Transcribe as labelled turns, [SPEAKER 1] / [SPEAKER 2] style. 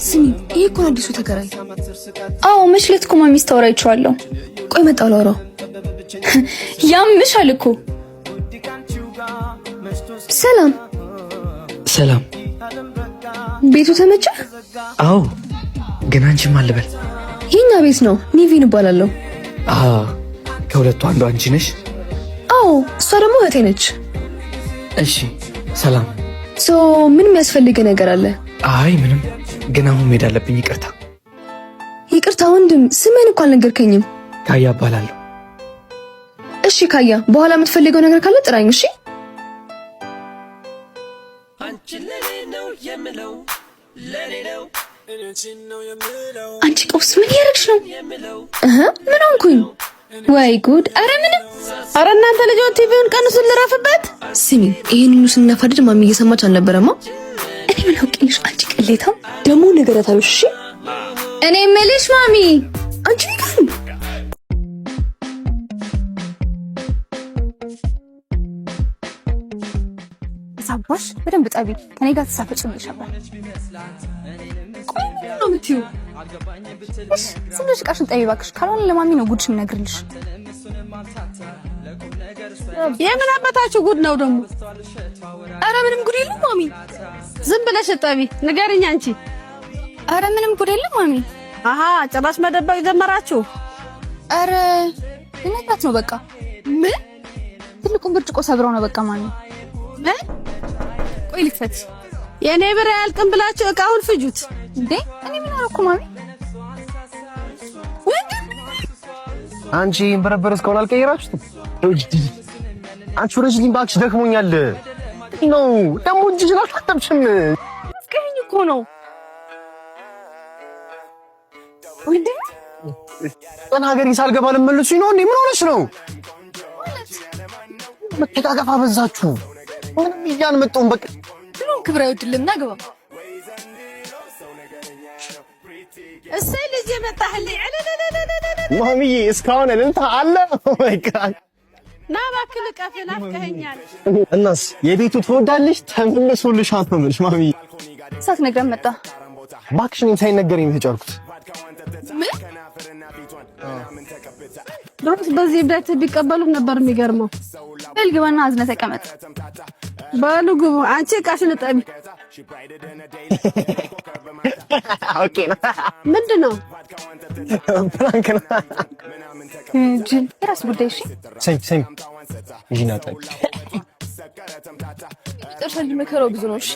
[SPEAKER 1] ስሚ ይሄ እኮ አዲሱ ተከራይ። አዎ መሽለት እኮ ማሚ ስታወራይቻለሁ። ቆይ መጣሁ ላውራው። ያምሻል እኮ። ሰላም
[SPEAKER 2] ሰላም።
[SPEAKER 1] ቤቱ ተመቸ?
[SPEAKER 2] አዎ ግን አንቺ ማን ልበል?
[SPEAKER 1] የኛ ቤት ነው። ኒቪን እባላለሁ።
[SPEAKER 2] ከሁለቱ አንዱ አንቺ ነሽ?
[SPEAKER 1] አዎ እሷ ደግሞ እህቴ ነች።
[SPEAKER 2] እሺ ሰላም።
[SPEAKER 1] ምን የሚያስፈልግ ነገር አለ?
[SPEAKER 2] አይ ምንም፣ ግን አሁን መሄድ አለብኝ። ይቅርታ።
[SPEAKER 1] ይቅርታ ወንድም፣ ስምህን እኮ አልነገርከኝም።
[SPEAKER 2] ካያ እባላለሁ።
[SPEAKER 1] እሺ ካያ፣ በኋላ የምትፈልገው ነገር ካለ ጥራኝ። እሺ አንቺ ቀውስ ምን ያረግሽ ነው? ምን ሆንኩኝ? ወይ ጉድ! አረ ምንም።
[SPEAKER 3] አረ እናንተ ልጆች ቲቪውን ቀንሱን ልረፍበት።
[SPEAKER 1] ስሚ ይሄን ሁሉ ስናፋድድ ማሚ እየሰማች አልነበረማ? እኔ ምን አውቄልሽ? አንቺ ቅሌታም ደግሞ ነገራት አሉሽ። እሺ እኔ የምልሽ ማሚ አንቺ ይገርም ሳባሽ በደንብ ጠቢ። ከኔ ጋር ተሳፈጭም ይሻላል። ቆይ ነው የምትይው? ዝም ብለሽ ቃሽን ጠቢ እባክሽ። ካልሆነ ለማሚ ነው ጉድሽ የምነግርልሽ።
[SPEAKER 3] የምን አባታችሁ ጉድ ነው ደግሞ?
[SPEAKER 1] አረ ምንም ጉድ የለም ማሚ።
[SPEAKER 3] ዝም ብለሽ ጠቢ ንገሪኝ አንቺ።
[SPEAKER 1] አረ ምንም ጉድ የለም ማሚ።
[SPEAKER 3] ጭራሽ መደበቅ ጀመራችሁ?
[SPEAKER 1] አረ ልነግራት ነው በቃ። ምን? ትልቁን ብርጭቆ ሰብረው ነው በቃ ማሚ። ምን? ቆይ ልክፈት።
[SPEAKER 3] የኔ ብር ያልቅም ብላችሁ እቃውን ፍጁት
[SPEAKER 1] እንዴ? እኔ ምን አደረኩ ማሚ?
[SPEAKER 4] አንቺ በረበረ እስካሁን አልቀየራችሁትም? አንቺ ወረጅልኝ እባክሽ፣ ደክሞኛል ነው ደግሞ እጅሽን አልታጠብሽም።
[SPEAKER 3] እስከኝ እኮ ነው
[SPEAKER 4] እንዴ? ተናገሪ። ሳልገባ ልመልሱኝ ነው እንዴ? ምን ሆነሽ ነው? መተቃቀፍ አበዛችሁ። ምንም እያልመጣሁ በቃ
[SPEAKER 1] ሁሉም ክብር አይወድልም። ና ግባ።
[SPEAKER 3] እሰይ ልጅ መጣህልኝ።
[SPEAKER 4] ማሚዬ እስካሁን እልልታ አለ። ኦ ማይ ጋድ።
[SPEAKER 3] ና እባክህ ልቀፍህ፣ ናፍቀኸኛል።
[SPEAKER 4] እናስ የቤቱ ትወዳለሽ? ተመልሶልሻል ነው የምልሽ ማሚዬ።
[SPEAKER 1] ሳትነግረን መጣ።
[SPEAKER 4] እባክሽ እኔም ሳይነገረኝ ነው የተጫርኩት።
[SPEAKER 1] ምን?
[SPEAKER 3] ድሮስ በዚህ ቤት ቢቀበሉት ነበር የሚገርመው።
[SPEAKER 1] በል ግባና አዝነህ ተቀመጥ።
[SPEAKER 3] በሉ ግቡ። አንቺ እቃሽን እጠቢ።
[SPEAKER 4] ኦኬ ነው።
[SPEAKER 3] ምንድን ነው?
[SPEAKER 4] ፕራንክ ነው።
[SPEAKER 1] ጅል የራስ ጉዳይ። እሺ
[SPEAKER 4] ሰይ ይጂና ጠቢ።
[SPEAKER 1] ጥርሰል መከራው ብዙ ነው። እሺ